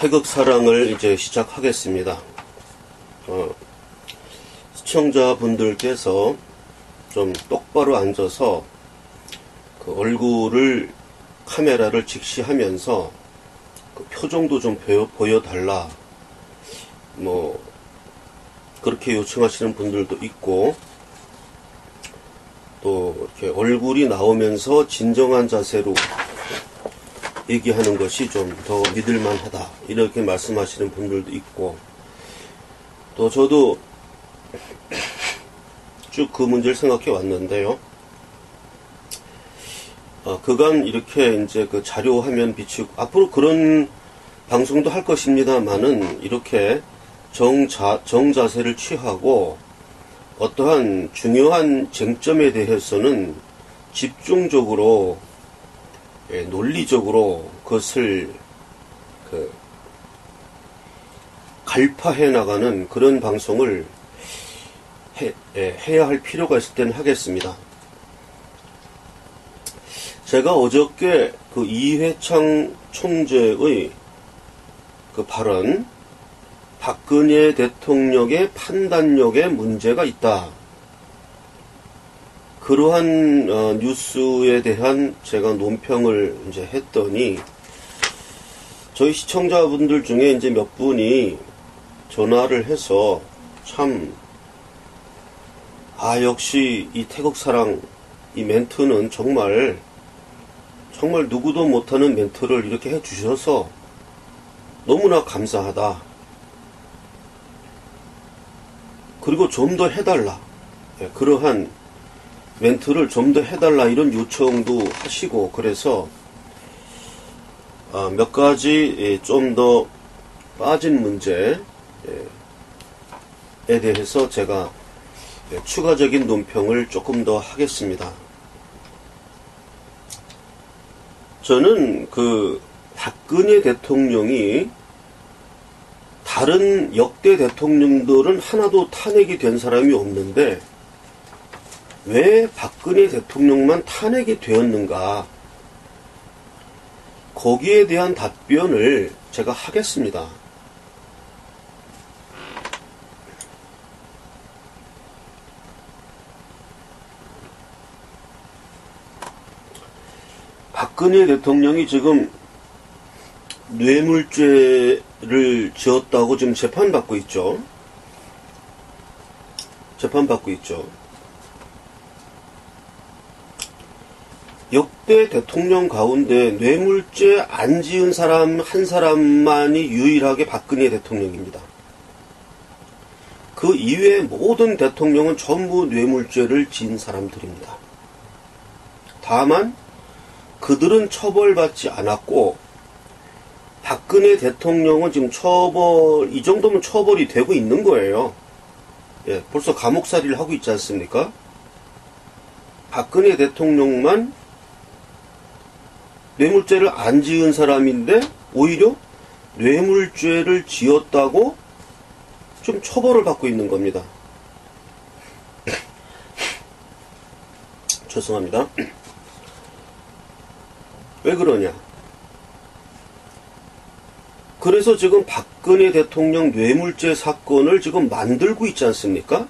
태극사랑을 이제 시작하겠습니다. 시청자분들께서 좀 똑바로 앉아서 그 얼굴을 카메라를 직시하면서 그 표정도 좀 보여달라, 뭐 그렇게 요청하시는 분들도 있고, 또 이렇게 얼굴이 나오면서 진정한 자세로 얘기하는 것이 좀 더 믿을만하다, 이렇게 말씀하시는 분들도 있고, 또 저도 쭉 그 문제를 생각해 왔는데요. 그간 이렇게 이제 그 자료 화면 비추고, 앞으로 그런 방송도 할 것입니다만은, 이렇게 정자세를 취하고 어떠한 중요한 쟁점에 대해서는 집중적으로, 논리적으로 그것을 갈파해 나가는 그런 방송을 해야 할 필요가 있을 때는 하겠습니다. 제가 어저께 그 이회창 총재의 그 발언, 박근혜 대통령의 판단력에 문제가 있다, 그러한 뉴스에 대한 제가 논평을 이제 했더니, 저희 시청자분들 중에 이제 몇 분이 전화를 해서 참, 역시 이 태극사랑 이 멘트는 정말 누구도 못하는 멘트를 이렇게 해주셔서 너무나 감사하다, 그리고 좀 더 해달라, 그러한 멘트를 좀 더 해달라, 이런 요청도 하시고, 그래서 몇 가지 좀 더 빠진 문제에 대해서 제가 추가적인 논평을 조금 더 하겠습니다. 저는 그 박근혜 대통령이 다른 역대 대통령들은 하나도 탄핵이 된 사람이 없는데 왜 박근혜 대통령만 탄핵이 되었는가, 거기에 대한 답변을 제가 하겠습니다. 박근혜 대통령이 지금 뇌물죄를 지었다고 지금 재판받고 있죠. 역대 대통령 가운데 뇌물죄 안 지은 사람 한 사람만이 유일하게 박근혜 대통령입니다. 그 이외의 모든 대통령은 전부 뇌물죄를 지은 사람들입니다. 다만 그들은 처벌받지 않았고, 박근혜 대통령은 지금 이 정도면 처벌이 되고 있는 거예요. 벌써 감옥살이를 하고 있지 않습니까? 박근혜 대통령만 뇌물죄를 안 지은 사람인데 오히려 뇌물죄를 지었다고 좀 처벌을 받고 있는 겁니다. 죄송합니다. 왜 그러냐? 그래서 지금 박근혜 대통령 뇌물죄 사건을 지금 만들고 있지 않습니까?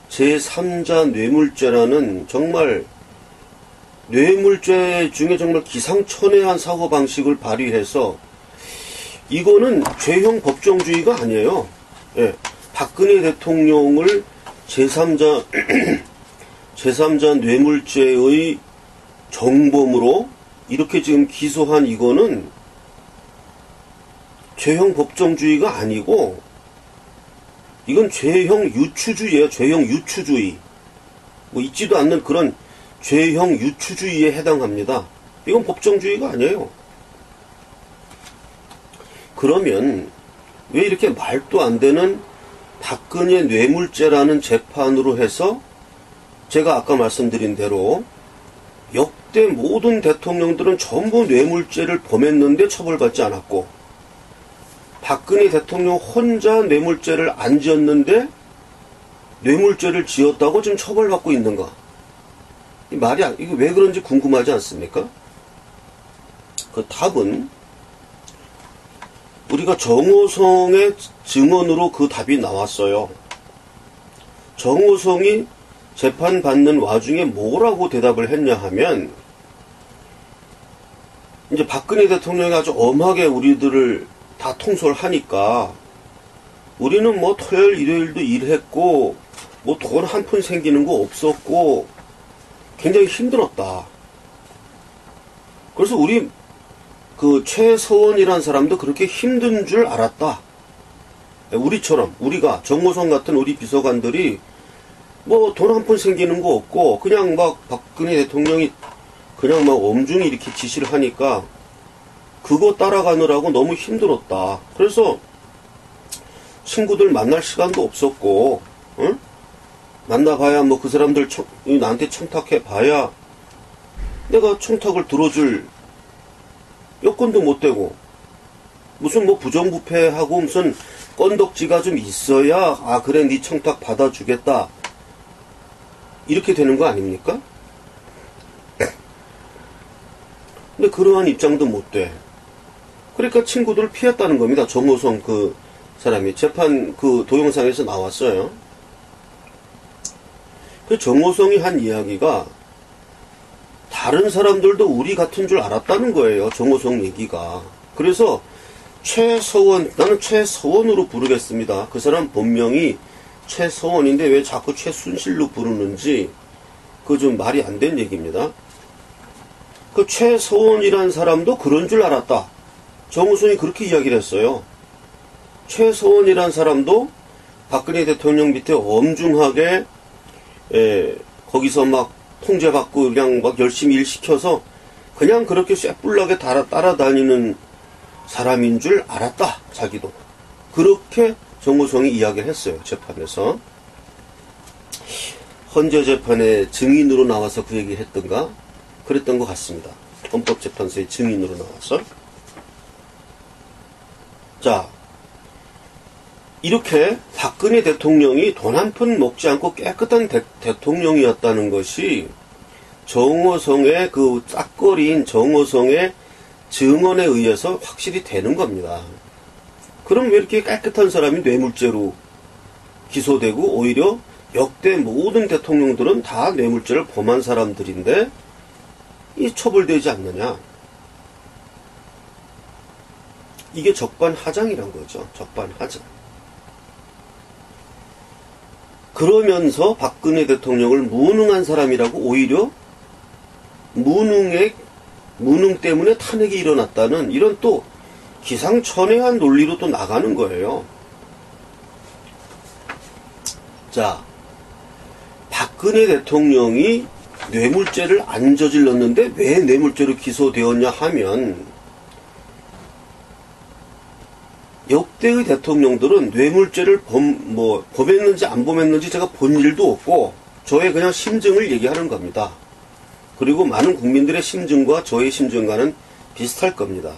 제3자 뇌물죄라는 정말 뇌물죄 중에 정말 기상천외한 사고방식을 발휘해서, 이거는 죄형 법정주의가 아니에요. 박근혜 대통령을 제3자 뇌물죄의 정범으로 이렇게 지금 기소한 이거는 죄형 법정주의가 아니고, 이건 죄형 유추주의예요. 죄형 유추주의. 뭐 있지도 않는 그런 죄형 유추주의에 해당합니다. 이건 법정주의가 아니에요. 그러면 왜 이렇게 말도 안 되는 박근혜 뇌물죄라는 재판으로 해서, 제가 아까 말씀드린 대로 역대 모든 대통령들은 전부 뇌물죄를 범했는데 처벌받지 않았고, 박근혜 대통령 혼자 뇌물죄를 안 지었는데 뇌물죄를 지었다고 지금 처벌받고 있는가? 이 말이, 이거 왜 그런지 궁금하지 않습니까? 그 답은 우리가 정호성의 증언으로 그 답이 나왔어요. 정호성이 재판받는 와중에 뭐라고 대답을 했냐 하면, 이제 박근혜 대통령이 아주 엄하게 우리들을 다 통솔하니까 우리는 뭐 토요일, 일요일도 일했고 뭐 돈 한 푼 생기는 거 없었고 굉장히 힘들었다. 그래서 우리 그 최서원이라는 사람도 그렇게 힘든 줄 알았다. 우리처럼, 우리가 정호성 같은 우리 비서관들이 뭐 돈 한 푼 생기는 거 없고 그냥 막 박근혜 대통령이 그냥 막 엄중히 이렇게 지시를 하니까 그거 따라가느라고 너무 힘들었다. 그래서 친구들 만날 시간도 없었고, 응? 만나봐야 뭐 그 사람들 나한테 청탁해 봐야 내가 청탁을 들어줄 여건도 못 되고, 무슨 뭐 부정부패하고 무슨 건덕지가 좀 있어야 아 그래 네 청탁 받아주겠다 이렇게 되는 거 아닙니까? 근데 그러한 입장도 못 돼. 그러니까 친구들을 피했다는 겁니다. 정호성 그 사람이 재판 그 동영상에서 나왔어요. 그 정호성이 한 이야기가 다른 사람들도 우리 같은 줄 알았다는 거예요. 정호성 얘기가. 그래서 최서원, 나는 최서원으로 부르겠습니다. 그 사람 본명이 최서원인데 왜 자꾸 최순실로 부르는지 그거 좀 말이 안 된 얘기입니다. 그 최서원이라는 사람도 그런 줄 알았다. 정호성이 그렇게 이야기를 했어요. 최서원이라는 사람도 박근혜 대통령 밑에 엄중하게 거기서 막 통제받고 그냥 막 열심히 일 시켜서 그냥 그렇게 쇠뿔나게 따라다니는 사람인 줄 알았다. 자기도. 그렇게 정호성이 이야기를 했어요. 재판에서. 헌재 재판에 증인으로 나와서 그 얘기 했던가? 그랬던 것 같습니다. 헌법재판소의 증인으로 나와서. 자, 이렇게 박근혜 대통령이 돈 한 푼 먹지 않고 깨끗한 대통령이었다는 것이 정호성의 그 짝거리인 정호성의 증언에 의해서 확실히 되는 겁니다. 그럼 왜 이렇게 깨끗한 사람이 뇌물죄로 기소되고 오히려 역대 모든 대통령들은 다 뇌물죄를 범한 사람들인데 이 처벌되지 않느냐? 이게 적반하장이란 거죠. 적반하장. 그러면서 박근혜 대통령을 무능한 사람이라고 오히려 무능 때문에 탄핵이 일어났다는 이런 또 기상천외한 논리로 또 나가는 거예요. 자, 박근혜 대통령이 뇌물죄를 안 저질렀는데 왜 뇌물죄로 기소되었냐 하면 역대의 대통령들은 뇌물죄를 범했는지 안 범했는지 제가 본 일도 없고 저의 그냥 심증을 얘기하는 겁니다. 그리고 많은 국민들의 심증과 저의 심증과는 비슷할 겁니다.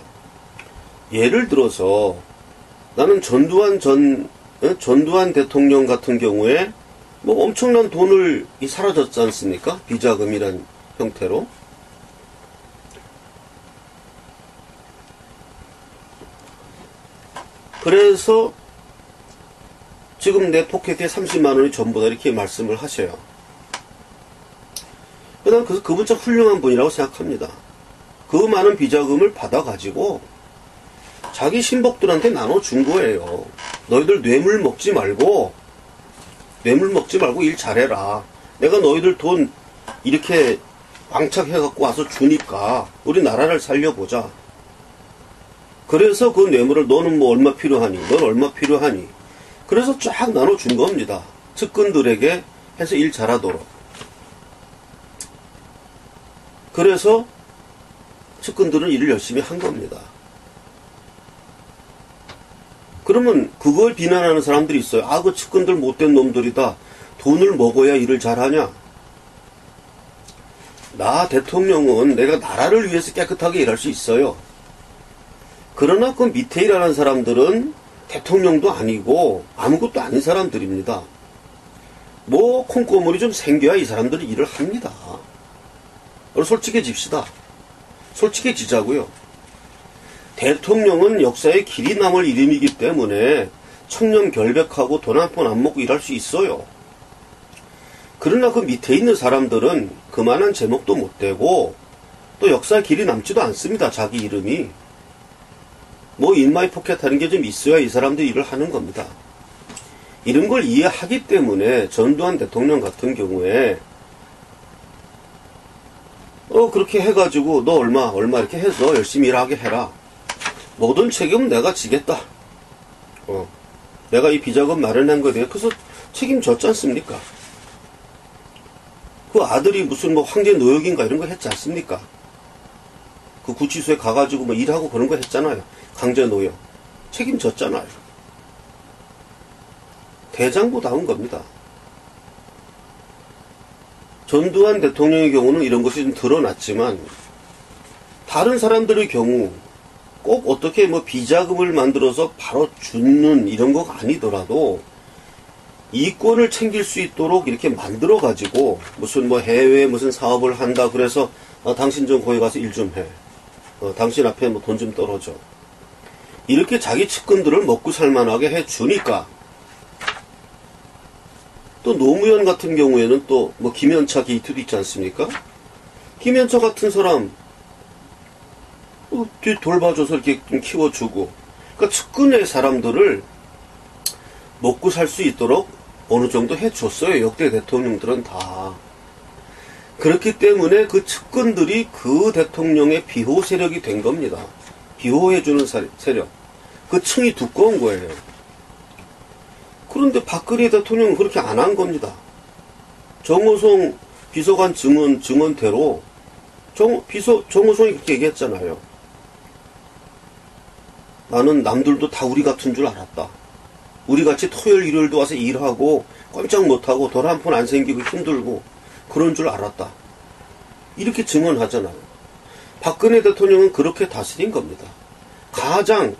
예를 들어서 나는 전두환 대통령 같은 경우에 뭐 엄청난 돈을 사라졌지 않습니까? 비자금이란 형태로. 그래서 지금 내 포켓에 30만 원이 전부다 이렇게 말씀을 하셔요. 난 그분 참 훌륭한 분이라고 생각합니다. 그 많은 비자금을 받아가지고 자기 신복들한테 나눠준 거예요. 너희들 뇌물 먹지 말고 일 잘해라. 내가 너희들 돈 이렇게 왕창해갖고 와서 주니까 우리 나라를 살려보자. 그래서 그 뇌물을 너는 뭐 얼마 필요하니? 넌 얼마 필요하니? 그래서 쫙 나눠준 겁니다. 측근들에게 해서 일 잘하도록. 그래서 측근들은 일을 열심히 한 겁니다. 그러면 그걸 비난하는 사람들이 있어요. 아, 그 측근들 못된 놈들이다. 돈을 먹어야 일을 잘하냐? 나 대통령은 내가 나라를 위해서 깨끗하게 일할 수 있어요. 그러나 그 밑에 일하는 사람들은 대통령도 아니고 아무것도 아닌 사람들입니다. 뭐 콩고물이 좀 생겨야 이 사람들이 일을 합니다. 솔직해집시다. 솔직해지자고요. 대통령은 역사에 길이 남을 이름이기 때문에 청렴결백하고 돈 한 푼 안 먹고 일할 수 있어요. 그러나 그 밑에 있는 사람들은 그만한 제목도 못 되고 또 역사에 길이 남지도 않습니다. 자기 이름이. 뭐 인마이 포켓 하는 게 좀 있어야 이 사람들이 일을 하는 겁니다. 이런 걸 이해하기 때문에 전두환 대통령 같은 경우에 그렇게 해가지고 너 얼마 이렇게 해서 열심히 일하게 해라. 모든 책임은 내가 지겠다. 내가 이 비자금 마련한 거에 대해 그래서 책임졌지 않습니까? 그 아들이 무슨 뭐 황제 노역인가 이런 거 했지 않습니까? 그 구치소에 가가지고 뭐 일하고 그런 거 했잖아요. 강제 노역. 책임졌잖아요. 대장부다운 겁니다. 전두환 대통령의 경우는 이런 것이 좀 드러났지만 다른 사람들의 경우 꼭 어떻게 뭐 비자금을 만들어서 바로 주는 이런 거가 아니더라도 이권을 챙길 수 있도록 이렇게 만들어 가지고 무슨 뭐 해외에 무슨 사업을 한다 그래서 당신 좀 거기 가서 일 좀 해. 당신 앞에 뭐 돈 좀 떨어져. 이렇게 자기 측근들을 먹고 살만하게 해 주니까 또 노무현 같은 경우에는 또 뭐 김현차 게이트도 있지 않습니까? 김현차 같은 사람 뒤 돌봐줘서 이렇게 좀 키워주고 그러니까 측근의 사람들을 먹고 살 수 있도록 어느 정도 해줬어요. 역대 대통령들은 다. 그렇기 때문에 그 측근들이 그 대통령의 비호 세력이 된 겁니다. 비호해주는 세력. 그 층이 두꺼운 거예요. 그런데 박근혜 대통령은 그렇게 안 한 겁니다. 정호성 비서관 증언대로 정호성이 그렇게 얘기했잖아요. 나는 남들도 다 우리 같은 줄 알았다. 우리같이 토요일 일요일도 와서 일하고 꼼짝 못하고 돈 한 푼 안 생기고 힘들고 그런 줄 알았다. 이렇게 증언하잖아요. 박근혜 대통령은 그렇게 다스린 겁니다. 가장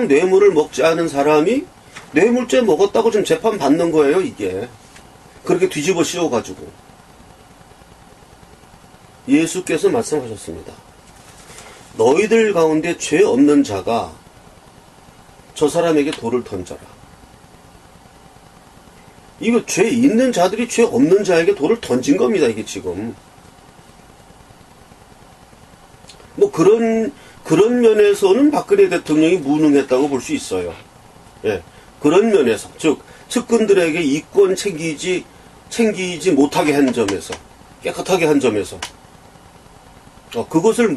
뇌물을 먹지 않은 사람이 뇌물죄 먹었다고 지금 재판 받는 거예요. 이게 그렇게 뒤집어 씌워가지고 예수께서 말씀하셨습니다. 너희들 가운데 죄 없는 자가 저 사람에게 돌을 던져라. 이거 죄 있는 자들이 죄 없는 자에게 돌을 던진 겁니다. 이게 지금 뭐 그런 면에서는 박근혜 대통령이 무능했다고 볼 수 있어요. 예, 그런 면에서 즉 측근들에게 이권 챙기지 못하게 한 점에서 깨끗하게 한 점에서 그것을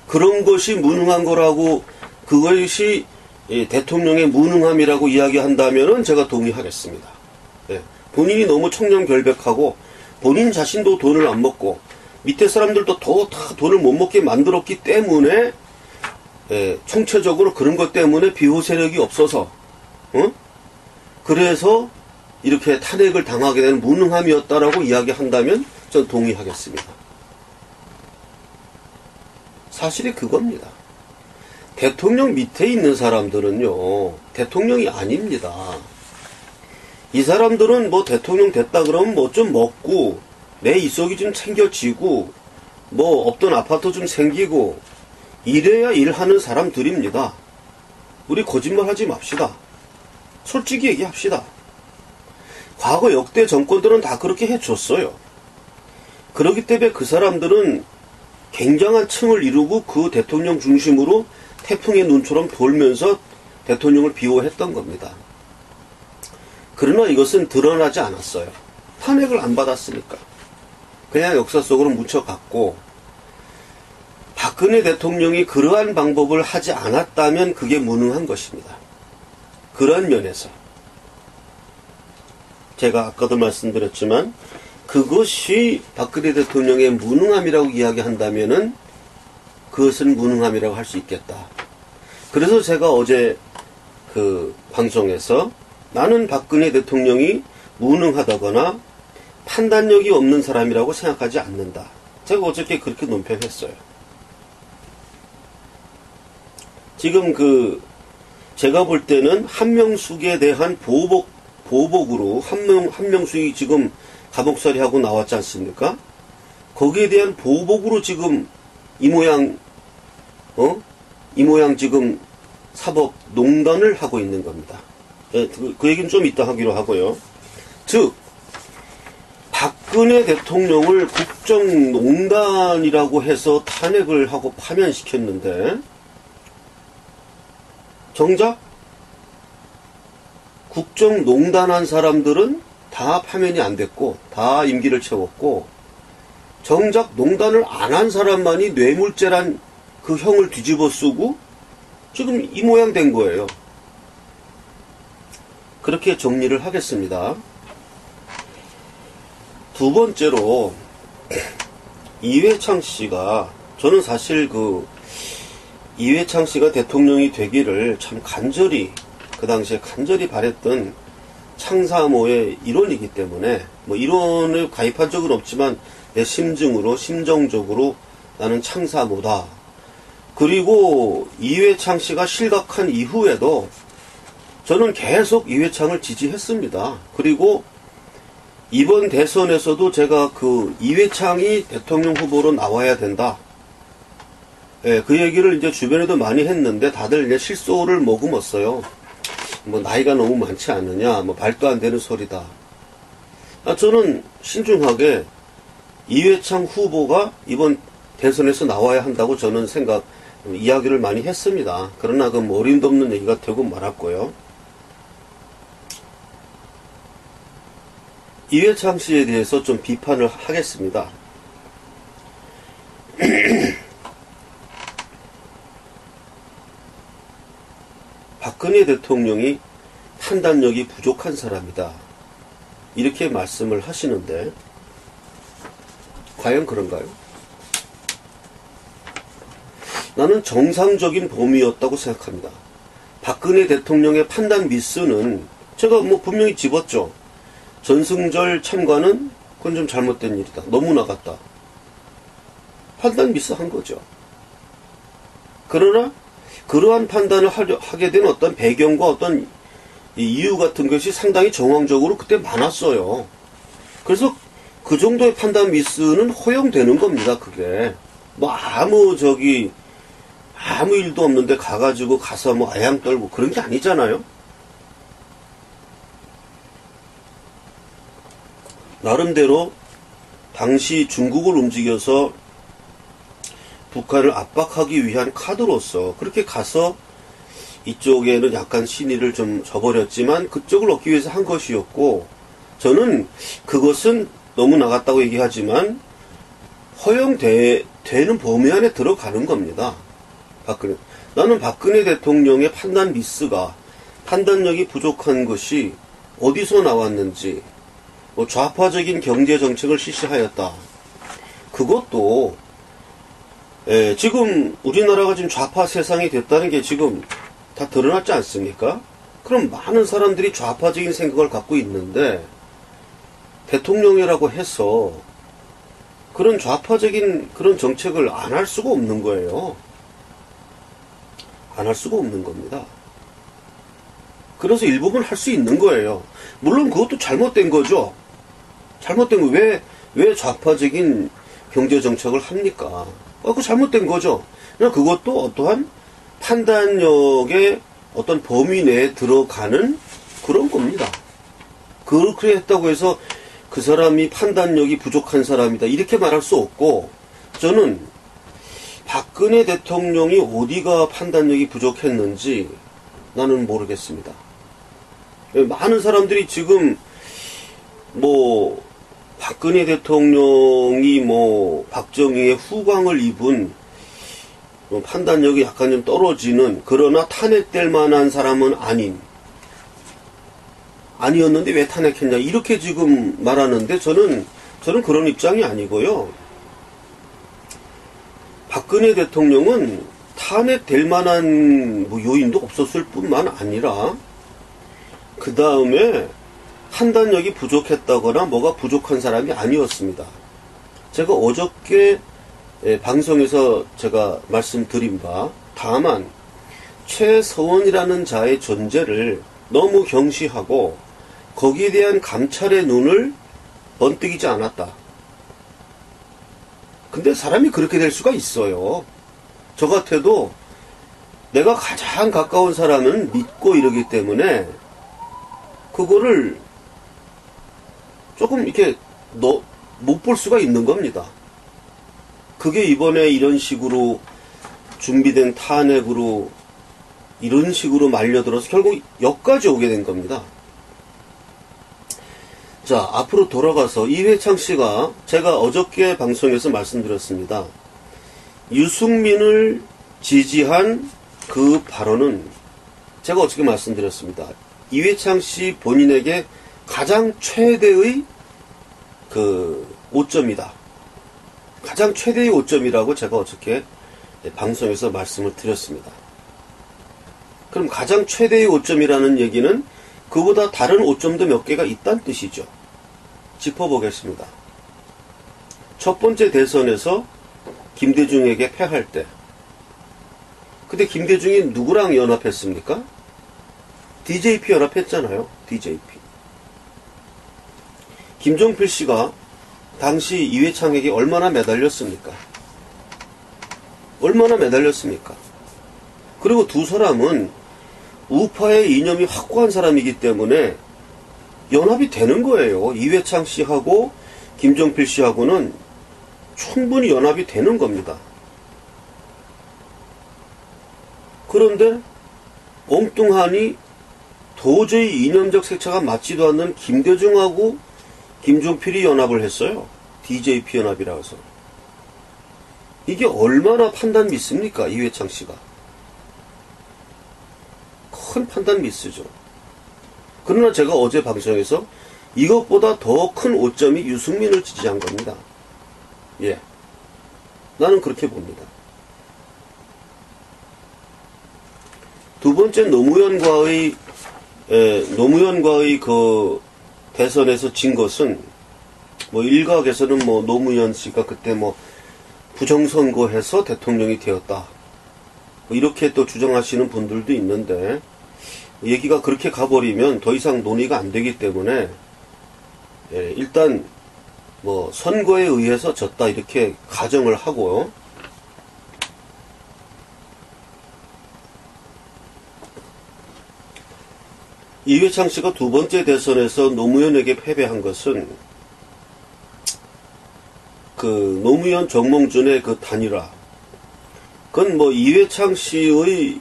그런 것이 무능한 거라고 그것이 대통령의 무능함이라고 이야기한다면은 제가 동의하겠습니다. 예, 본인이 너무 청렴결백하고 본인 자신도 돈을 안 먹고 밑에 사람들도 다 돈을 못 먹게 만들었기 때문에 총체적으로 그런 것 때문에 비호 세력이 없어서 그래서 이렇게 탄핵을 당하게 되는 무능함이었다라고 이야기한다면 전 동의하겠습니다. 사실이 그겁니다. 대통령 밑에 있는 사람들은요, 대통령이 아닙니다. 이 사람들은 뭐 대통령 됐다 그러면 뭐 좀 먹고, 내 이속이 좀 챙겨지고, 뭐 없던 아파트 좀 생기고, 이래야 일하는 사람들입니다. 우리 거짓말 하지 맙시다. 솔직히 얘기합시다. 과거 역대 정권들은 다 그렇게 해줬어요. 그렇기 때문에 그 사람들은 굉장한 층을 이루고 그 대통령 중심으로 태풍의 눈처럼 돌면서 대통령을 비호했던 겁니다. 그러나 이것은 드러나지 않았어요. 탄핵을 안 받았으니까. 그냥 역사 속으로 묻혀갔고 박근혜 대통령이 그러한 방법을 하지 않았다면 그게 무능한 것입니다. 그런 면에서 제가 아까도 말씀드렸지만 그것이 박근혜 대통령의 무능함이라고 이야기한다면은 그것은 무능함이라고 할 수 있겠다. 그래서 제가 어제 그 방송에서 나는 박근혜 대통령이 무능하다거나 판단력이 없는 사람이라고 생각하지 않는다. 제가 어저께 그렇게 논평했어요. 지금 제가 볼 때는 한명숙에 대한 보복으로 한명숙이 지금 감옥살이 하고 나왔지 않습니까? 거기에 대한 보복으로 지금 이 모양 이 모양 지금 사법농단을 하고 있는 겁니다. 예, 그 얘기는 좀 이따 하기로 하고요. 즉 박근혜 대통령을 국정농단이라고 해서 탄핵을 하고 파면시켰는데 정작 국정농단한 사람들은 다 파면이 안 됐고 다 임기를 채웠고 정작 농단을 안 한 사람만이 뇌물죄란 그 형을 뒤집어 쓰고 지금 이 모양 된 거예요. 그렇게 정리를 하겠습니다. 두 번째로 이회창 씨가 저는 사실 이회창 씨가 대통령이 되기를 참 간절히 그 당시에 간절히 바랬던 창사모의 일원이기 때문에 뭐 일원을 가입한 적은 없지만 내 심정적으로 나는 창사모다. 그리고 이회창 씨가 실각한 이후에도 저는 계속 이회창을 지지했습니다. 그리고 이번 대선에서도 제가 이회창이 대통령 후보로 나와야 된다. 예, 그 얘기를 이제 주변에도 많이 했는데 다들 이제 실소를 머금었어요. 뭐 나이가 너무 많지 않느냐, 뭐 말도 안 되는 소리다. 저는 신중하게 이회창 후보가 이번 대선에서 나와야 한다고 저는 이야기를 많이 했습니다. 그러나 그 어림도 없는 얘기가 되고 말았고요. 이회창 씨에 대해서 좀 비판을 하겠습니다. 박근혜 대통령이 판단력이 부족한 사람이다. 이렇게 말씀을 하시는데 과연 그런가요? 나는 정상적인 범위였다고 생각합니다. 박근혜 대통령의 판단 미스는 제가 뭐 분명히 집었죠. 전승절 참관은 그건 좀 잘못된 일이다. 너무 나갔다. 판단 미스 한 거죠. 그러나 그러한 판단을 하게 된 어떤 배경과 어떤 이유 같은 것이 상당히 정황적으로 그때 많았어요. 그래서 그 정도의 판단 미스는 허용되는 겁니다. 그게 뭐 아무 일도 없는데 가서 뭐 아양 떨고 그런 게 아니잖아요. 나름대로 당시 중국을 움직여서 북한을 압박하기 위한 카드로서 그렇게 가서 이쪽에는 약간 신의를 좀 저버렸지만 그쪽을 얻기 위해서 한 것이었고 저는 그것은 너무 나갔다고 얘기하지만 허용되는 범위 안에 들어가는 겁니다. 나는 박근혜 대통령의 판단 미스가 판단력이 부족한 것이 어디서 나왔는지 뭐 좌파적인 경제정책을 실시하였다. 그것도 지금 우리나라가 지금 좌파 세상이 됐다는 게 지금 다 드러났지 않습니까? 그럼 많은 사람들이 좌파적인 생각을 갖고 있는데 대통령이라고 해서 그런 좌파적인 그런 정책을 안 할 수가 없는 거예요. 안 할 수가 없는 겁니다. 그래서 일부분 할 수 있는 거예요. 물론 그것도 잘못된 거죠. 잘못된 거 왜 좌파적인 경제정책을 합니까? 그거 잘못된 거죠. 그냥 그것도 어떠한 판단력의 어떤 범위 내에 들어가는 그런 겁니다. 그렇게 했다고 해서 그 사람이 판단력이 부족한 사람이다 이렇게 말할 수 없고 저는 박근혜 대통령이 어디가 판단력이 부족했는지 나는 모르겠습니다. 많은 사람들이 지금 뭐 박근혜 대통령이 뭐 박정희의 후광을 입은 판단력이 약간 좀 떨어지는 그러나 탄핵될 만한 사람은 아니었는데 왜 탄핵했냐 이렇게 지금 말하는데 저는 그런 입장이 아니고요. 박근혜 대통령은 탄핵될 만한 뭐 요인도 없었을 뿐만 아니라 그 다음에 판단력이 부족했다거나 뭐가 부족한 사람이 아니었습니다. 제가 어저께 방송에서 제가 말씀드린 바 다만 최서원이라는 자의 존재를 너무 경시하고 거기에 대한 감찰의 눈을 번뜩이지 않았다. 근데 사람이 그렇게 될 수가 있어요. 저 같아도 내가 가장 가까운 사람은 믿고 이러기 때문에 그거를 조금 이렇게 못 볼 수가 있는 겁니다. 그게 이번에 이런 식으로 준비된 탄핵으로 이런 식으로 말려들어서 결국 여기까지 오게 된 겁니다. 자, 앞으로 돌아가서 이회창 씨가 제가 어저께 방송에서 말씀드렸습니다. 유승민을 지지한 그 발언은 제가 어저께 말씀드렸습니다. 이회창 씨 본인에게 가장 최대의 그 오점이다. 가장 최대의 오점이라고 제가 어저께 방송에서 말씀을 드렸습니다. 그럼 가장 최대의 오점이라는 얘기는 그보다 다른 오점도 몇 개가 있다는 뜻이죠. 짚어보겠습니다. 첫 번째 대선에서 김대중에게 패할 때, 그때 김대중이 누구랑 연합했습니까? DJP 연합했잖아요. DJP. 김종필 씨가 당시 이회창에게 얼마나 매달렸습니까? 얼마나 매달렸습니까? 그리고 두 사람은 우파의 이념이 확고한 사람이기 때문에 연합이 되는 거예요. 이회창 씨하고 김종필 씨하고는 충분히 연합이 되는 겁니다. 그런데 엉뚱하니 도저히 이념적 색채가 맞지도 않는 김대중하고 김종필이 연합을 했어요. DJP 연합이라고 해서. 이게 얼마나 판단 미스입니까? 이회창 씨가. 큰 판단 미스죠. 그러나 제가 어제 방송에서 이것보다 더 큰 오점이 유승민을 지지한 겁니다. 예. 나는 그렇게 봅니다. 두 번째 노무현과의 그 대선에서 진 것은 뭐 일각에서는 뭐 노무현 씨가 그때 뭐 부정선거해서 대통령이 되었다. 뭐 이렇게 또 주장하시는 분들도 있는데 얘기가 그렇게 가버리면 더 이상 논의가 안 되기 때문에 일단 뭐 선거에 의해서 졌다 이렇게 가정을 하고요. 이회창 씨가 두 번째 대선에서 노무현에게 패배한 것은 그 노무현 정몽준의 그 단일화, 그건 뭐 이회창 씨의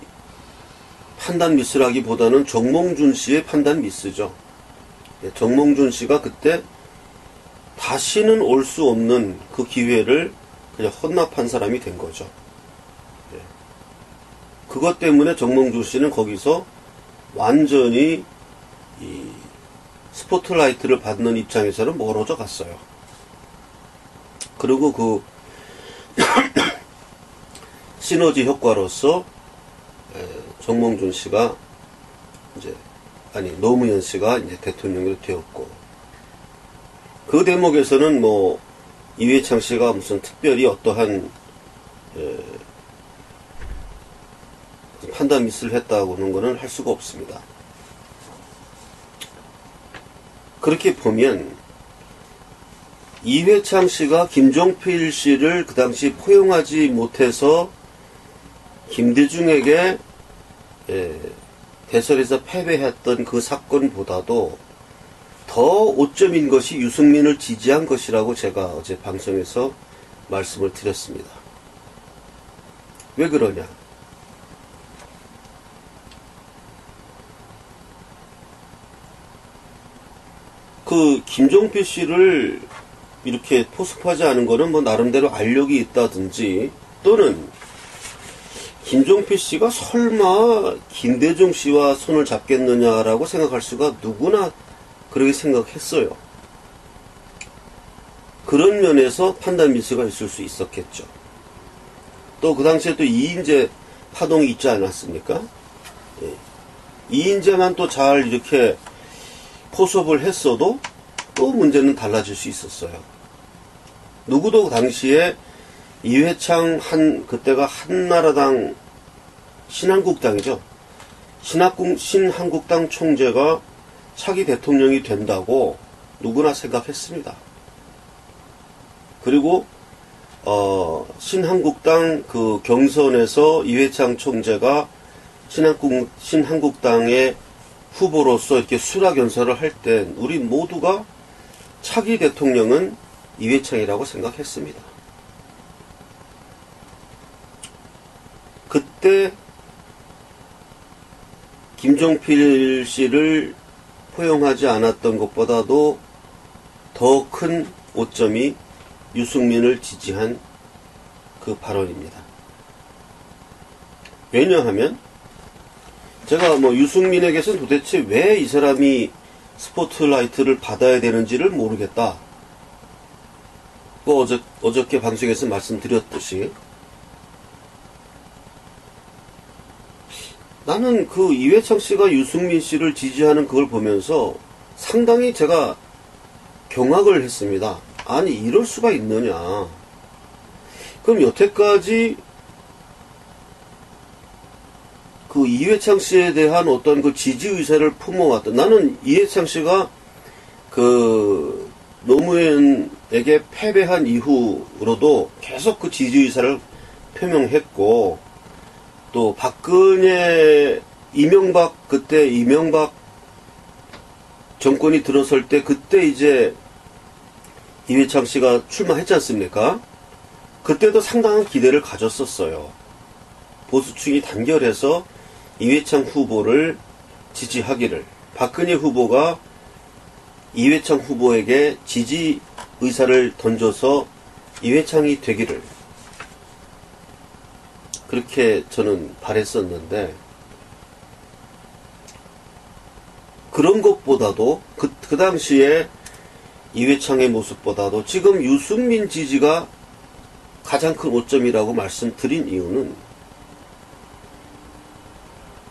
판단 미스라기보다는 정몽준 씨의 판단 미스죠. 정몽준 씨가 그때 다시는 올 수 없는 그 기회를 그냥 헌납한 사람이 된 거죠. 그것 때문에 정몽준 씨는 거기서 완전히 이 스포트라이트를 받는 입장에서는 멀어져 갔어요. 그리고 그 시너지 효과로서 정몽준 씨가 노무현 씨가 이제 대통령이 되었고, 그 대목에서는 뭐 이회창 씨가 무슨 특별히 어떠한 판단 미스를 했다고는 거는 할 수가 없습니다. 그렇게 보면 이회창 씨가 김종필 씨를 그 당시 포용하지 못해서 김대중에게 대선에서 패배했던 그 사건보다도 더 오점인 것이 유승민을 지지한 것이라고 제가 어제 방송에서 말씀을 드렸습니다. 왜 그러냐? 그 김종필 씨를 이렇게 포섭하지 않은 거는 뭐 나름대로 알력이 있다든지, 또는 김종필 씨가 설마 김대중 씨와 손을 잡겠느냐라고 생각할 수가, 누구나 그렇게 생각했어요. 그런 면에서 판단 미스가 있을 수 있었겠죠. 또 그 당시에 또 이인재 파동이 있지 않았습니까? 예. 이인재만 또 잘 이렇게 포섭을 했어도 또 문제는 달라질 수 있었어요. 누구도 그 당시에 이회창 그때가 한나라당 신한국당이죠. 신한국당 총재가 차기 대통령이 된다고 누구나 생각했습니다. 그리고 신한국당 그 경선에서 이회창 총재가 신한국당의 후보로서 이렇게 수락연설을 할 때 우리 모두가 차기 대통령은 이회창이라고 생각했습니다. 그때 김종필 씨를 포용하지 않았던 것보다도 더 큰 오점이 유승민을 지지한 그 발언입니다. 왜냐하면 제가 유승민에게서는 도대체 왜 이 사람이 스포트라이트를 받아야 되는지를 모르겠다. 어저께 방송에서 말씀드렸듯이 나는 그 이회창 씨가 유승민 씨를 지지하는 그걸 보면서 상당히 제가 경악을 했습니다. 아니 이럴 수가 있느냐. 그럼 여태까지 그 이회창 씨에 대한 어떤 그 지지 의사를 품어왔던, 나는 이회창 씨가 그 노무현에게 패배한 이후로도 계속 그 지지 의사를 표명했고, 또 박근혜 그때 이명박 정권이 들어설 때 그때 이제 이회창 씨가 출마했지 않습니까? 그때도 상당한 기대를 가졌었어요. 보수층이 단결해서 이회창 후보를 지지하기를, 박근혜 후보가 이회창 후보에게 지지 의사를 던져서 이회창이 되기를, 그렇게 저는 바랬었는데, 그런 것보다도 그 당시에 이회창의 모습보다도 지금 유승민 지지가 가장 큰 오점이라고 말씀드린 이유는,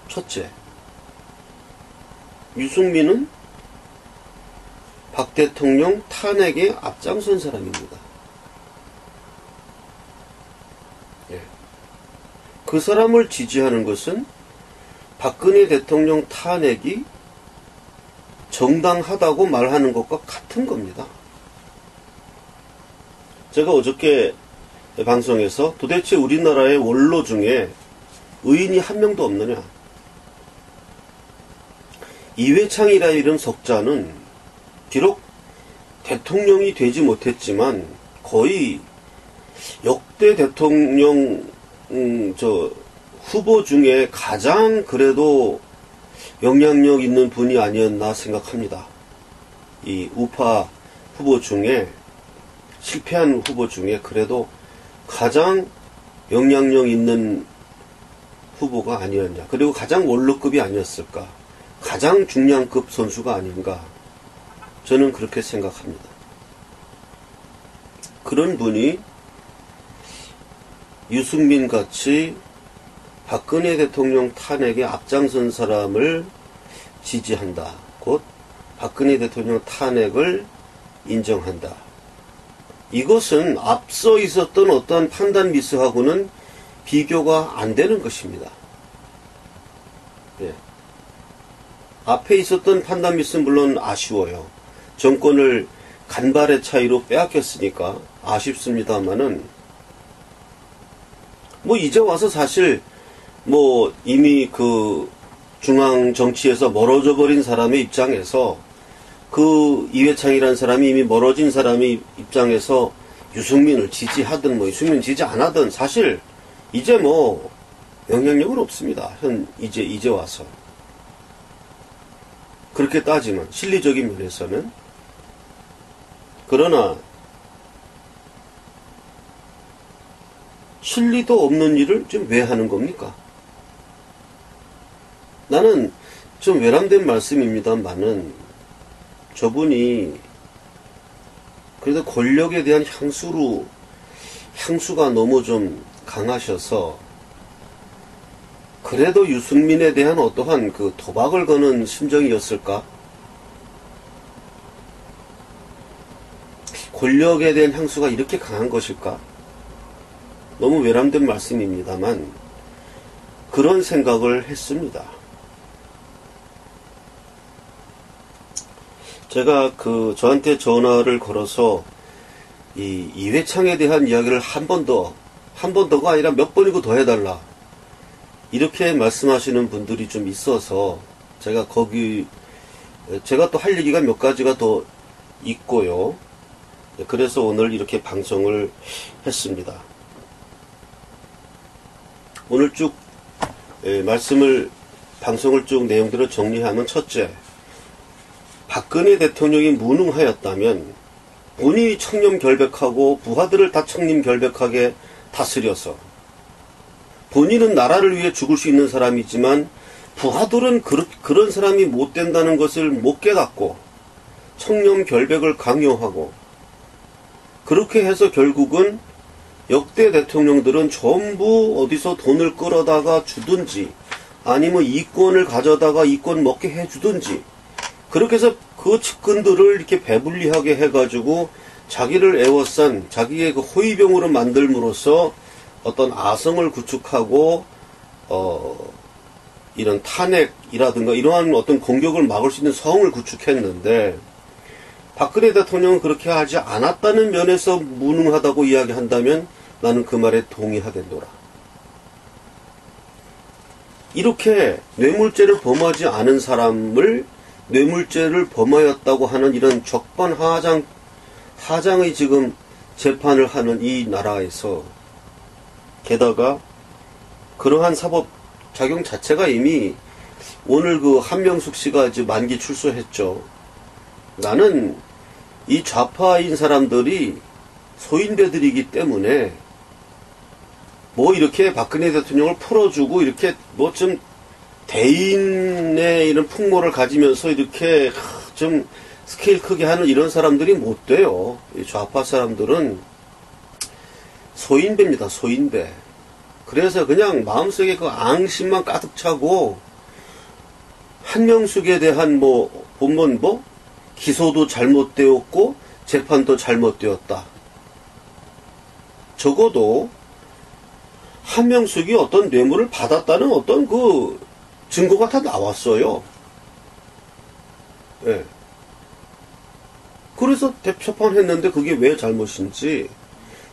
첫째, 유승민은 박 대통령 탄핵에 앞장선 사람입니다. 예. 그 사람을 지지하는 것은 박근혜 대통령 탄핵이 정당하다고 말하는 것과 같은 겁니다. 제가 어저께 방송에서 도대체 우리나라의 원로 중에 의인이 한 명도 없느냐. 이회창이라 이런 석자는 비록 대통령이 되지 못했지만 거의 역대 대통령 후보 중에 가장 그래도 영향력 있는 분이 아니었나 생각합니다. 이 우파 후보 중에, 실패한 후보 중에 그래도 가장 영향력 있는 후보가 아니었냐. 그리고 가장 원로급이 아니었을까. 가장 중량급 선수가 아닌가. 저는 그렇게 생각합니다. 그런 분이 유승민 같이 박근혜 대통령 탄핵에 앞장선 사람을 지지한다. 곧 박근혜 대통령 탄핵을 인정한다. 이것은 앞서 있었던 어떠한 판단 미스하고는 비교가 안 되는 것입니다. 예. 앞에 있었던 판단 미스는 물론 아쉬워요. 정권을 간발의 차이로 빼앗겼으니까 아쉽습니다만은, 이제 와서 사실 이미 그 중앙 정치에서 멀어져 버린 사람의 입장에서, 그 이회창이라는 사람이 이미 멀어진 사람의 입장에서 유승민을 지지하든 유승민 지지 안 하든 사실 이제 영향력은 없습니다. 이제 와서. 그렇게 따지면 실리적인 면에서는. 그러나 실리도 없는 일을 지금 왜 하는 겁니까? 나는 좀 외람된 말씀입니다만은, 저분이 그래도 권력에 대한 향수가 너무 좀 강하셔서, 그래도 유승민에 대한 어떠한 그 도박을 거는 심정이었을까? 권력에 대한 향수가 이렇게 강한 것일까? 너무 외람된 말씀입니다만 그런 생각을 했습니다. 제가 저한테 전화를 걸어서 이회창에 대한 이야기를 한 번 더가 아니라 몇 번이고 더 해달라. 이렇게 말씀하시는 분들이 좀 있어서 제가 또 할 얘기가 몇 가지가 더 있고요. 그래서 오늘 이렇게 방송을 했습니다. 오늘 쭉 방송을 쭉 내용들을 정리하면, 첫째, 박근혜 대통령이 무능하였다면 본인이 청렴결백하고 부하들을 다 청렴결백하게 다스려서, 본인은 나라를 위해 죽을 수 있는 사람이지만 부하들은 그런 사람이 못 된다는 것을 못 깨닫고 청렴결백을 강요하고, 그렇게 해서 결국은 역대 대통령들은 전부 어디서 돈을 끌어다가 주든지 아니면 이권을 가져다가 이권 먹게 해주든지, 그렇게 해서 그 측근들을 이렇게 배불리하게 해가지고 자기를 애워싼 자기의 그 호위병으로 만들므로써 어떤 아성을 구축하고 이런 탄핵이라든가 이러한 어떤 공격을 막을 수 있는 성을 구축했는데, 박근혜 대통령은 그렇게 하지 않았다는 면에서 무능하다고 이야기한다면 나는 그 말에 동의하겠노라. 이렇게 뇌물죄를 범하지 않은 사람을 뇌물죄를 범하였다고 하는 이런 적반하장의 지금 재판을 하는 이 나라에서, 게다가 그러한 사법 작용 자체가 이미 오늘 그 한명숙 씨가 이제 만기 출소했죠. 나는 이 좌파인 사람들이 소인배들이기 때문에 뭐 이렇게 박근혜 대통령을 풀어주고 이렇게 뭐 좀 대인의 이런 풍모를 가지면서 이렇게 좀 스케일 크게 하는 이런 사람들이 못 돼요. 이 좌파 사람들은 소인배입니다. 소인배. 그래서 그냥 마음속에 그 앙심만 가득 차고, 한명숙에 대한 보면 기소도 잘못되었고 재판도 잘못되었다. 적어도 한명숙이 어떤 뇌물을 받았다는 어떤 그 증거가 다 나왔어요. 예. 그래서 재판했는데 그게 왜 잘못인지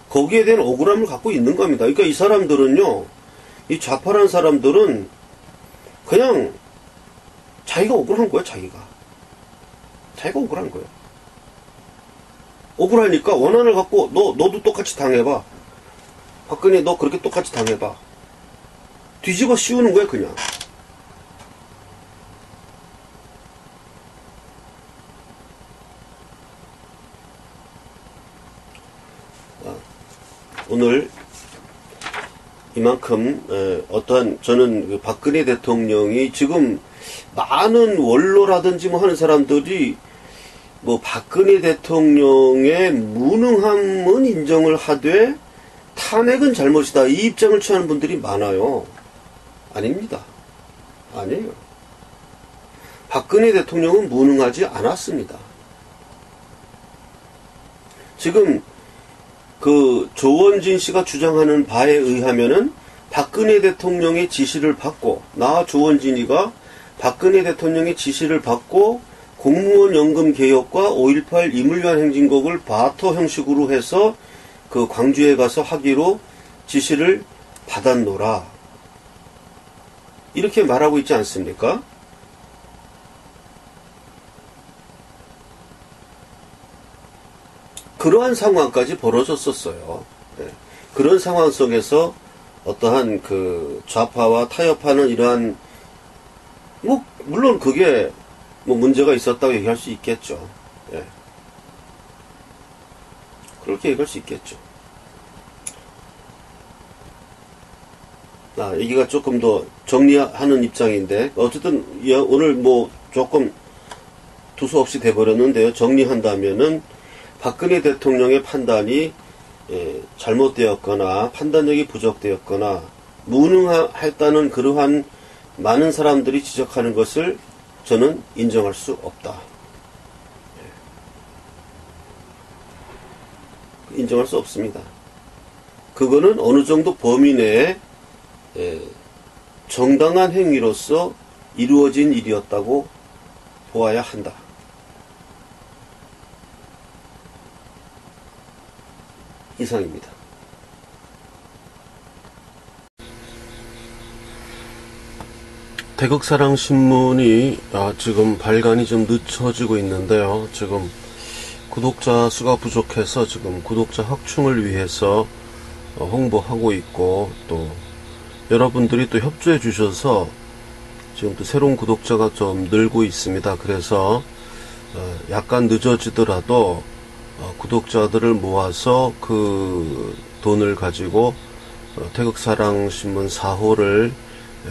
거기에 대한 억울함을 갖고 있는 겁니다. 그러니까 이 사람들은요, 이 좌파란 사람들은 그냥 자기가 억울한 거예요. 자기가 억울한 거예요. 억울하니까 원한을 갖고 너도 똑같이 당해봐. 박근혜 너 그렇게 똑같이 당해봐. 뒤집어 씌우는 거야 그냥. 오늘 이만큼 저는 그 박근혜 대통령이 지금 많은 원로라든지 뭐 하는 사람들이 박근혜 대통령의 무능함은 인정을 하되 탄핵은 잘못이다, 이 입장을 취하는 분들이 많아요. 아닙니다. 아니에요. 박근혜 대통령은 무능하지 않았습니다. 지금 그 조원진 씨가 주장하는 바에 의하면은 박근혜 대통령의 지시를 받고, 조원진이가 박근혜 대통령의 지시를 받고 공무원 연금 개혁과 5.18 이물관 행진곡을 바터 형식으로 해서 그 광주에 가서 하기로 지시를 받았노라, 이렇게 말하고 있지 않습니까? 그러한 상황까지 벌어졌었어요. 네. 그런 상황 속에서 어떠한 그 좌파와 타협하는 이러한, 물론 그게 문제가 있었다고 얘기할 수 있겠죠. 네. 그렇게 얘기할 수 있겠죠. 얘기가 조금 더 정리하는 입장인데, 어쨌든 오늘 조금 두서없이 돼버렸는데요. 정리한다면은 박근혜 대통령의 판단이 잘못되었거나 판단력이 부족되었거나 무능했다는 그러한 많은 사람들이 지적하는 것을 저는 인정할 수 없다. 인정할 수 없습니다. 그거는 어느 정도 범위 내에 정당한 행위로서 이루어진 일이었다고 보아야 한다. 이상입니다. 태극사랑신문이 지금 발간이 좀 늦춰지고 있는데요. 지금 구독자 수가 부족해서 지금 구독자 확충을 위해서 홍보하고 있고, 또 여러분들이 또 협조해 주셔서 지금 또 새로운 구독자가 좀 늘고 있습니다. 그래서 약간 늦어지더라도 구독자들을 모아서 그 돈을 가지고 태극사랑신문 4호를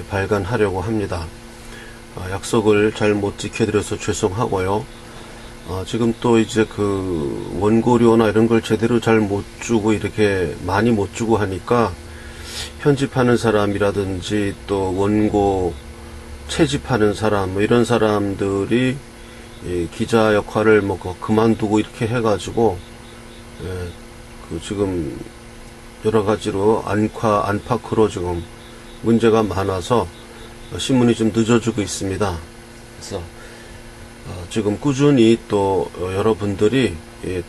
발간하려고 합니다. 약속을 잘 못 지켜드려서 죄송하고요. 지금 또 이제 그 원고료나 이런 걸 제대로 잘 못 주고, 이렇게 많이 못 주고 하니까 편집하는 사람이라든지 또 원고 채집하는 사람, 뭐 이런 사람들이 기자 역할을 뭐 그만두고 이렇게 해가지고 그 지금 여러 가지로 안팎으로 지금 문제가 많아서 신문이 좀 늦어지고 있습니다. 그래서 지금 꾸준히 또 여러분들이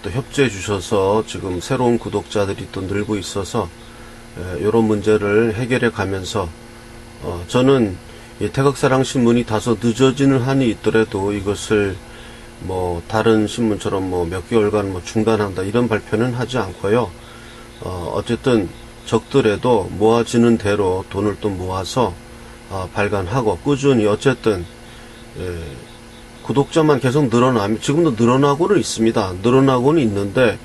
또 협조해 주셔서 지금 새로운 구독자들이 또 늘고 있어서 이런 문제를 해결해 가면서 저는 이 태극사랑신문이 다소 늦어지는 한이 있더라도 이것을 뭐 다른 신문처럼 뭐 몇 개월간 뭐 중단한다 이런 발표는 하지 않고요. 어쨌든 적더라도 모아지는 대로 돈을 또 모아서 발간하고 꾸준히 어쨌든 구독자만 계속 늘어나면, 지금도 늘어나고는 있습니다. 늘어나고는 있는데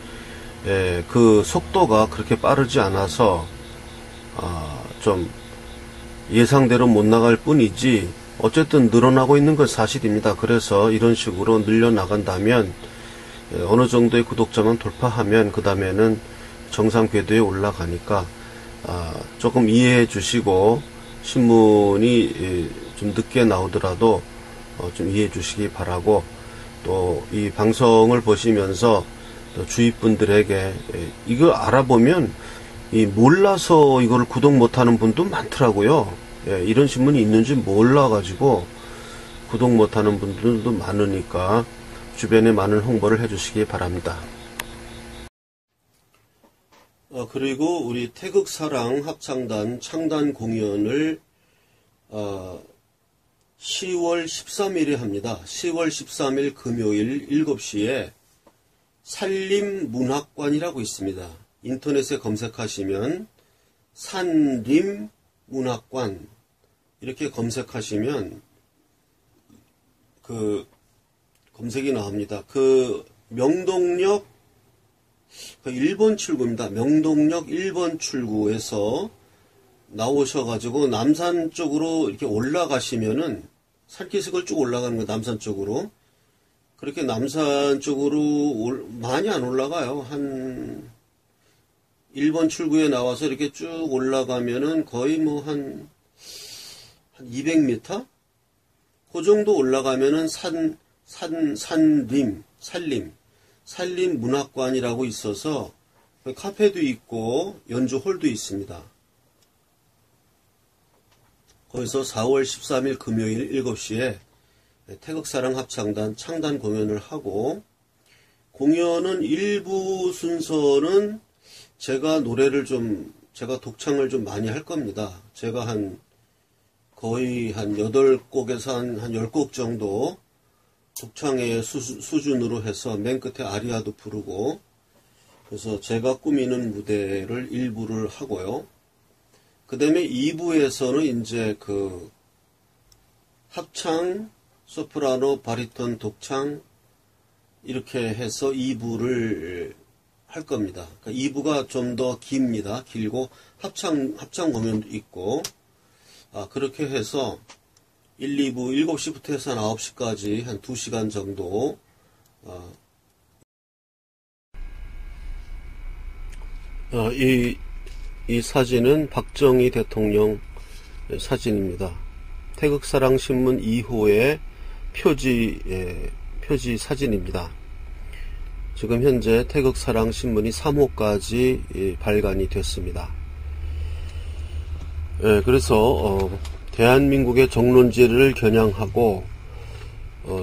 그 속도가 그렇게 빠르지 않아서 좀 예상대로 못 나갈 뿐이지 어쨌든 늘어나고 있는 건 사실입니다. 그래서 이런 식으로 늘려나간다면 어느 정도의 구독자만 돌파하면 그 다음에는 정상 궤도에 올라가니까 조금 이해해 주시고, 신문이 좀 늦게 나오더라도 좀 이해해 주시기 바라고, 또 이 방송을 보시면서 또 주위 분들에게 이걸 알아보면 몰라서 이걸 구독 못하는 분도 많더라고요. 이런 신문이 있는지 몰라가지고 구독 못하는 분들도 많으니까 주변에 많은 홍보를 해주시기 바랍니다. 그리고 우리 태극사랑 합창단 창단 공연을 10월 13일에 합니다. 10월 13일 금요일 7시에 산림문학관이라고 있습니다. 인터넷에 검색하시면 산림문학관 이렇게 검색하시면 그 검색이 나옵니다. 그 명동역 1번 출구입니다. 명동역 1번 출구에서 나오셔가지고 남산 쪽으로 이렇게 올라가시면은 산기슭을 쭉 올라가는 거예요. 남산 쪽으로. 그렇게 남산 쪽으로 많이 안 올라가요. 한 1번 출구에 나와서 이렇게 쭉 올라가면은 거의 뭐 한 200m? 그 정도 올라가면은 산림문학관이라고 있어서 카페도 있고 연주홀도 있습니다. 거기서 4월 13일 금요일 7시에 태극사랑 합창단 창단 공연을 하고, 공연은 일부 순서는 제가 제가 독창을 좀 많이 할 겁니다. 제가 거의 한 8곡에서 한 10곡 정도 독창의 수준으로 해서 맨 끝에 아리아도 부르고, 그래서 제가 꾸미는 무대를 일부를 하고요. 그 다음에 2부에서는 이제 그 합창, 소프라노, 바리톤, 독창 이렇게 해서 2부를 할 겁니다. 그러니까 2부가 좀 더 깁니다. 길고 합창 공연도 있고, 그렇게 해서 1, 2부 7시부터 해서 한 9시까지 한 2시간 정도 이 사진은 박정희 대통령 사진입니다. 태극사랑신문 2호의 표지 사진입니다. 지금 현재 태극사랑신문이 3호까지 발간이 됐습니다. 그래서 대한민국의 정론지를 겨냥하고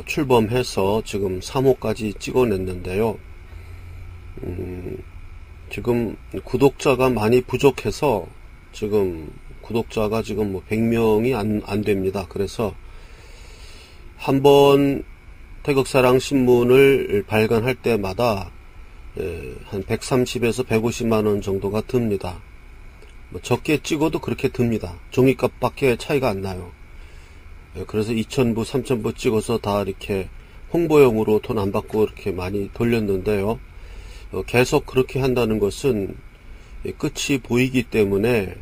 출범해서 지금 3호까지 찍어냈는데요. 지금 구독자가 많이 부족해서 지금 구독자가 지금 뭐 100명이 안 됩니다. 그래서 한번 태극사랑 신문을 발간할 때마다 한 130에서 150만원 정도가 듭니다. 뭐 적게 찍어도 그렇게 듭니다. 종이값밖에 차이가 안 나요. 그래서 2,000부, 3,000부 찍어서 다 이렇게 홍보용으로 돈 안 받고 이렇게 많이 돌렸는데요. 계속 그렇게 한다는 것은 끝이 보이기 때문에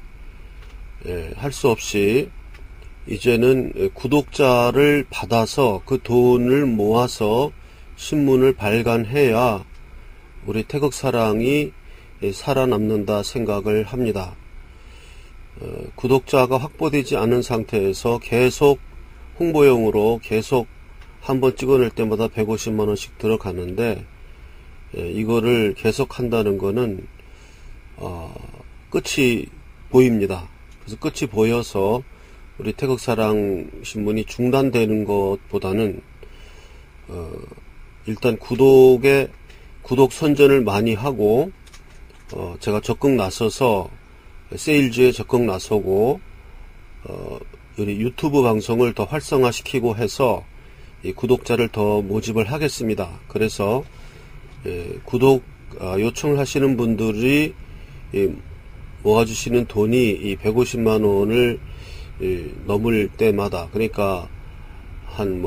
할 수 없이 이제는 구독자를 받아서 그 돈을 모아서 신문을 발간해야 우리 태극사랑이 살아남는다 생각을 합니다. 구독자가 확보되지 않은 상태에서 계속 홍보용으로 계속 한번 찍어낼 때마다 150만원씩 들어가는데, 이거를 계속 한다는 거는 끝이 보입니다. 그래서 끝이 보여서 우리 태극사랑 신문이 중단되는 것보다는 일단 구독 선전을 많이 하고, 제가 적극 나서서 세일즈에 적극 나서고, 우리 유튜브 방송을 더 활성화시키고 해서 이 구독자를 더 모집을 하겠습니다. 그래서 구독 요청을 하시는 분들이 모아주시는 돈이 이 150만원을 넘을 때마다, 그러니까 한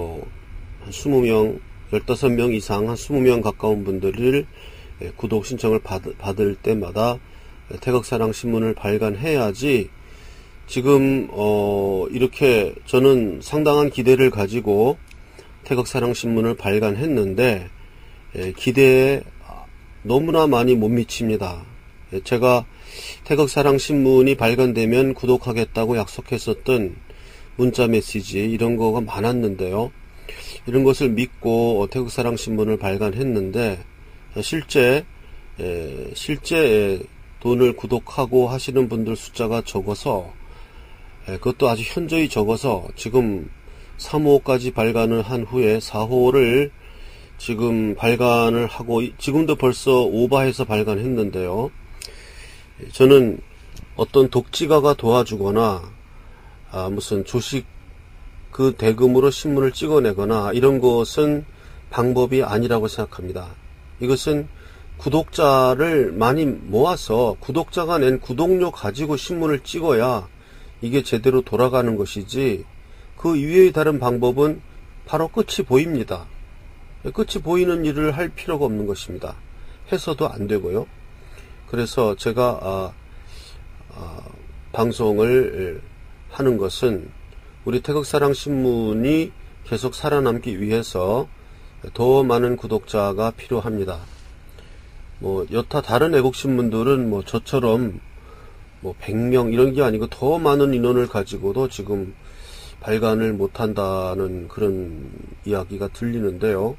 20명, 15명 이상, 한 20명 가까운 분들을 구독 신청을 받을 때마다 태극사랑 신문을 발간해야지, 지금 이렇게 저는 상당한 기대를 가지고 태극사랑 신문을 발간했는데 기대에 너무나 많이 못 미칩니다. 제가 태극사랑 신문이 발간되면 구독하겠다고 약속했었던 문자 메시지 이런 거가 많았는데요. 이런 것을 믿고 태극사랑 신문을 발간했는데 실제 돈을 구독하고 하시는 분들 숫자가 적어서, 그것도 아주 현저히 적어서 지금 3호까지 발간을 한 후에 4호를 지금 발간을 하고, 지금도 벌써 오버해서 발간했는데요. 저는 어떤 독지가가 도와주거나 무슨 조식 그 대금으로 신문을 찍어내거나 이런 것은 방법이 아니라고 생각합니다. 이것은 구독자를 많이 모아서 구독자가 낸 구독료 가지고 신문을 찍어야 이게 제대로 돌아가는 것이지, 그 이외의 다른 방법은 바로 끝이 보입니다. 끝이 보이는 일을 할 필요가 없는 것입니다. 해서도 안 되고요. 그래서 제가 방송을 하는 것은 우리 태극사랑 신문이 계속 살아남기 위해서 더 많은 구독자가 필요합니다. 여타 다른 애국신문들은 저처럼 100명 이런 게 아니고 더 많은 인원을 가지고도 지금 발간을 못한다는 그런 이야기가 들리는데요.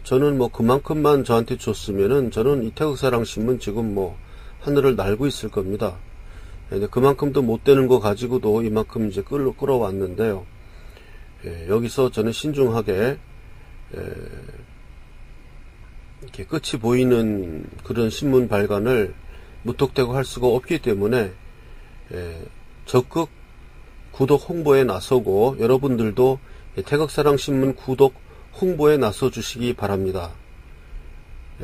저는 그만큼만 저한테 줬으면은 저는 이 태극사랑 신문 지금 하늘을 날고 있을 겁니다. 그만큼도 못 되는 거 가지고도 이만큼 이제 끌어왔는데요. 여기서 저는 신중하게 이렇게 끝이 보이는 그런 신문 발간을 무턱대고 할 수가 없기 때문에 적극 구독 홍보에 나서고, 여러분들도 태극사랑 신문 구독 홍보에 나서 주시기 바랍니다.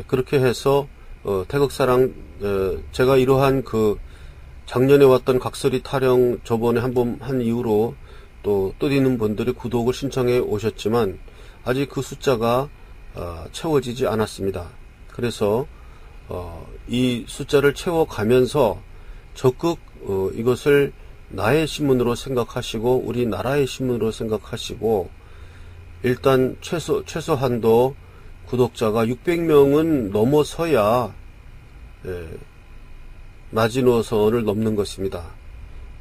그렇게 해서 태극사랑 제가 이러한 작년에 왔던 각설이 타령 저번에 한번 한 이후로 또 있는 분들이 구독을 신청해 오셨지만 아직 그 숫자가 채워지지 않았습니다. 그래서 이 숫자를 채워가면서 적극 이것을 나의 신문으로 생각하시고 우리나라의 신문으로 생각하시고, 일단 최소한도 구독자가 600명은 넘어서야 마지노선을 넘는 것입니다.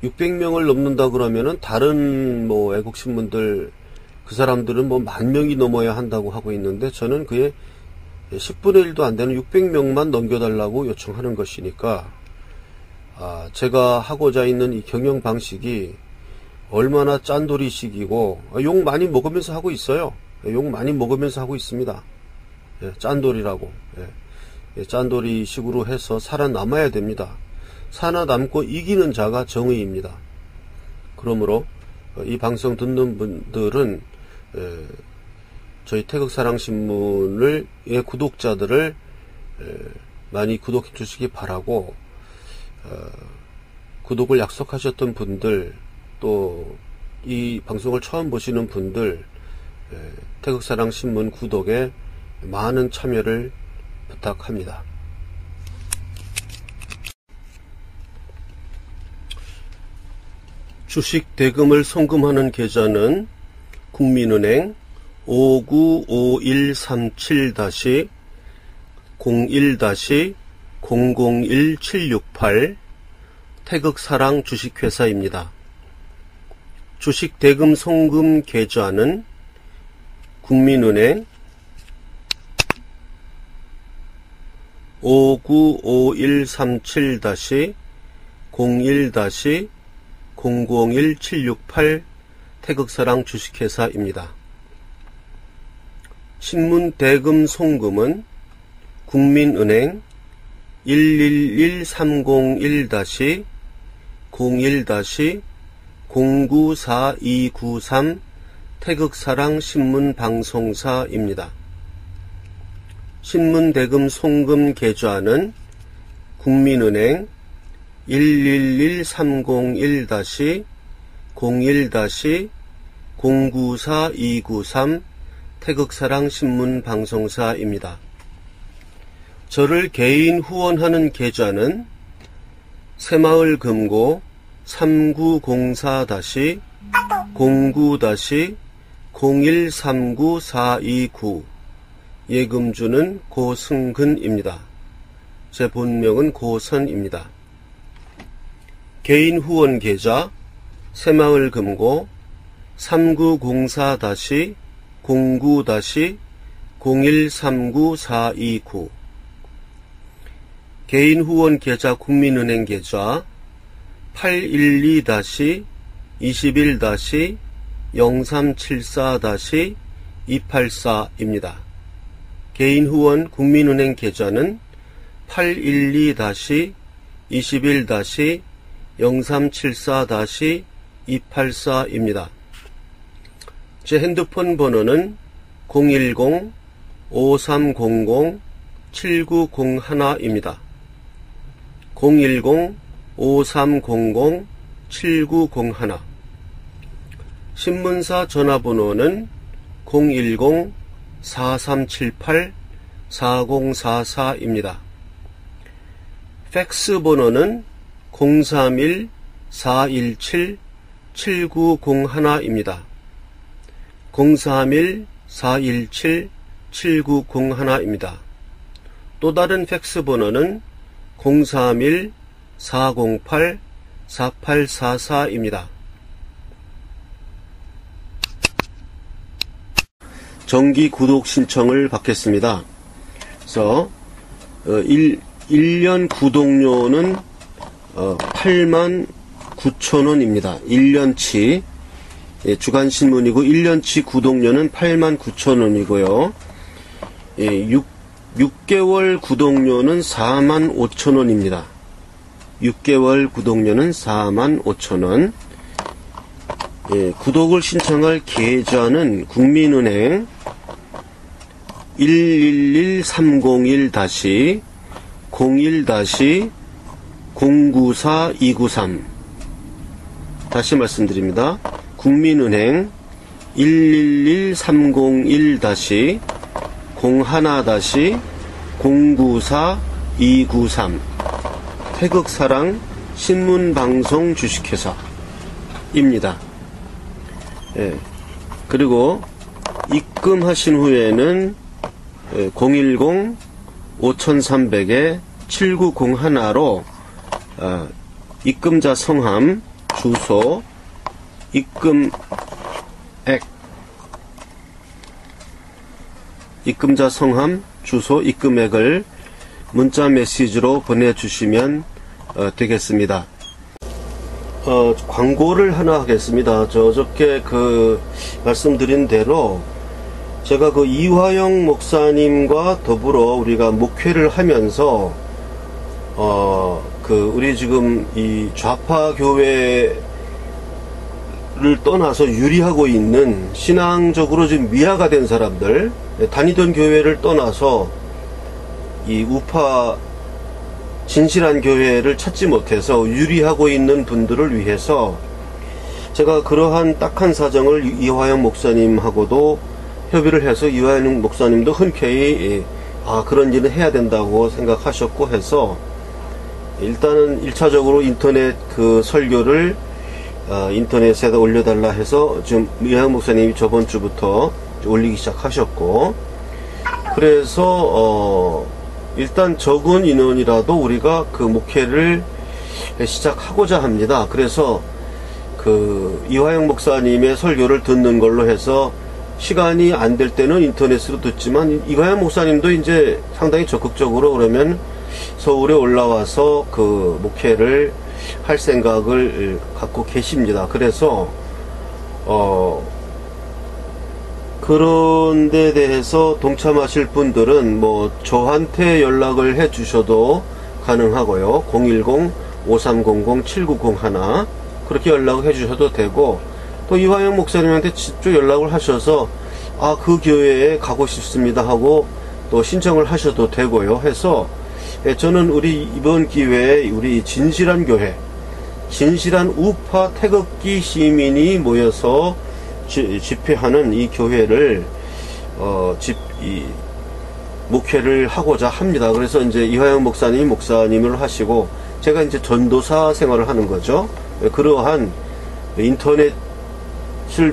600명을 넘는다 그러면은 다른 애국신문들 그 사람들은 10,000명이 넘어야 한다고 하고 있는데, 저는 그의 10분의 1도 안 되는 600명만 넘겨달라고 요청하는 것이니까, 제가 하고자 있는 이 경영 방식이 얼마나 짠돌이식이고, 욕 많이 먹으면서 하고 있어요. 욕 많이 먹으면서 하고 있습니다. 짠돌이라고. 짠돌이식으로 해서 살아남아야 됩니다. 살아남고 이기는 자가 정의입니다. 그러므로 이 방송 듣는 분들은 저희 태극사랑신문의 구독자들을 많이 구독해 주시기 바라고, 구독을 약속하셨던 분들, 또 이 방송을 처음 보시는 분들, 태극사랑신문 구독에 많은 참여를 부탁합니다. 주식 대금을 송금하는 계좌는 국민은행 595137-01-001768 태극사랑 주식회사입니다. 주식 대금 송금 계좌는 국민은행 595137-01-001768 태극사랑 주식회사입니다. 신문 대금 송금은 국민은행 111301-01-094293 태극사랑 신문방송사입니다. 신문대금 송금 계좌는 국민은행 111301-01-094293 태극사랑 신문방송사입니다. 저를 개인 후원하는 계좌는 새마을금고 3904-09-0139-429 예금주는 고승근입니다. 제 본명은 고선입니다. 개인 후원 계좌 새마을금고 3904-09-0139-429 개인 후원 계좌 국민은행 계좌 812-21-0374-284입니다. 개인 후원 국민은행 계좌는 812-21-0374-284입니다. 제 핸드폰 번호는 010-5300-7901입니다. 010-5300-7901 신문사 전화번호는 010-4378-4044입니다. 팩스 번호는 031-417-7901입니다. 031-417-7901입니다. 또 다른 팩스 번호는 031-408-4844입니다. 정기 구독 신청을 받겠습니다. 그래서 1년 구독료는 89,000원입니다. 1년치 주간신문이고 1년치 구독료는 89,000원이고요. 6개월 구독료는 45,000원입니다. 6개월 구독료는 45,000원. 구독을 신청할 계좌는 국민은행 1130-01-094293 다시 말씀드립니다. 국민은행 1130-01-094293 태극사랑 신문방송 주식회사입니다. 그리고 입금하신 후에는 010-5300-7901로 입금자 성함, 주소, 입금액, 입금자 성함, 주소, 입금액을 문자 메시지로 보내주시면 되겠습니다. 광고를 하나 하겠습니다. 어저께 말씀드린 대로 제가 이화영 목사님과 더불어 우리가 목회를 하면서 우리 지금 이 좌파 교회를 떠나서 유리하고 있는 신앙적으로 지금 미화가 된 사람들, 다니던 교회를 떠나서 이 우파 진실한 교회를 찾지 못해서 유리하고 있는 분들을 위해서 제가 그러한 딱한 사정을 이화영 목사님하고도 협의를 해서 이화영 목사님도 흔쾌히 그런 일은 해야 된다고 생각하셨고 해서 일단은 1차적으로 인터넷 그 설교를 인터넷에다 올려달라 해서 지금 이화영 목사님이 저번 주부터 올리기 시작하셨고, 그래서 일단 적은 인원이라도 우리가 그 목회를 시작하고자 합니다. 그래서 이화영 목사님의 설교를 듣는 걸로 해서 시간이 안 될 때는 인터넷으로 듣지만, 이화영 목사님도 이제 상당히 적극적으로 그러면 서울에 올라와서 그 목회를 할 생각을 갖고 계십니다. 그래서 그런 데 대해서 동참하실 분들은 뭐 저한테 연락을 해 주셔도 가능하고요. 010-5300-7901 그렇게 연락을 해 주셔도 되고, 또 이화영 목사님한테 직접 연락을 하셔서 그 교회에 가고 싶습니다 하고 또 신청을 하셔도 되고요. 해서 저는 우리 이번 기회에 우리 진실한 교회, 진실한 우파 태극기 시민이 모여서 집회하는 이 교회를 목회를 하고자 합니다. 그래서 이제 이화영 목사님이 목사님을 하시고 제가 이제 전도사 생활을 하는 거죠. 그러한 인터넷을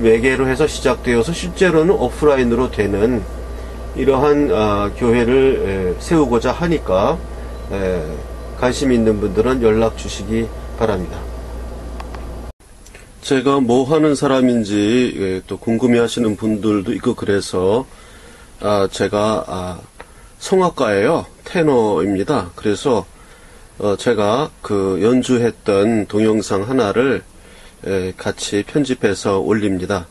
매개로 해서 시작되어서 실제로는 오프라인으로 되는 이러한 교회를 세우고자 하니까 관심 있는 분들은 연락 주시기 바랍니다. 제가 뭐 하는 사람인지 또 궁금해 하시는 분들도 있고, 그래서 제가 성악가예요. 테너입니다. 그래서 제가 그 연주했던 동영상 하나를 같이 편집해서 올립니다.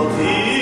어디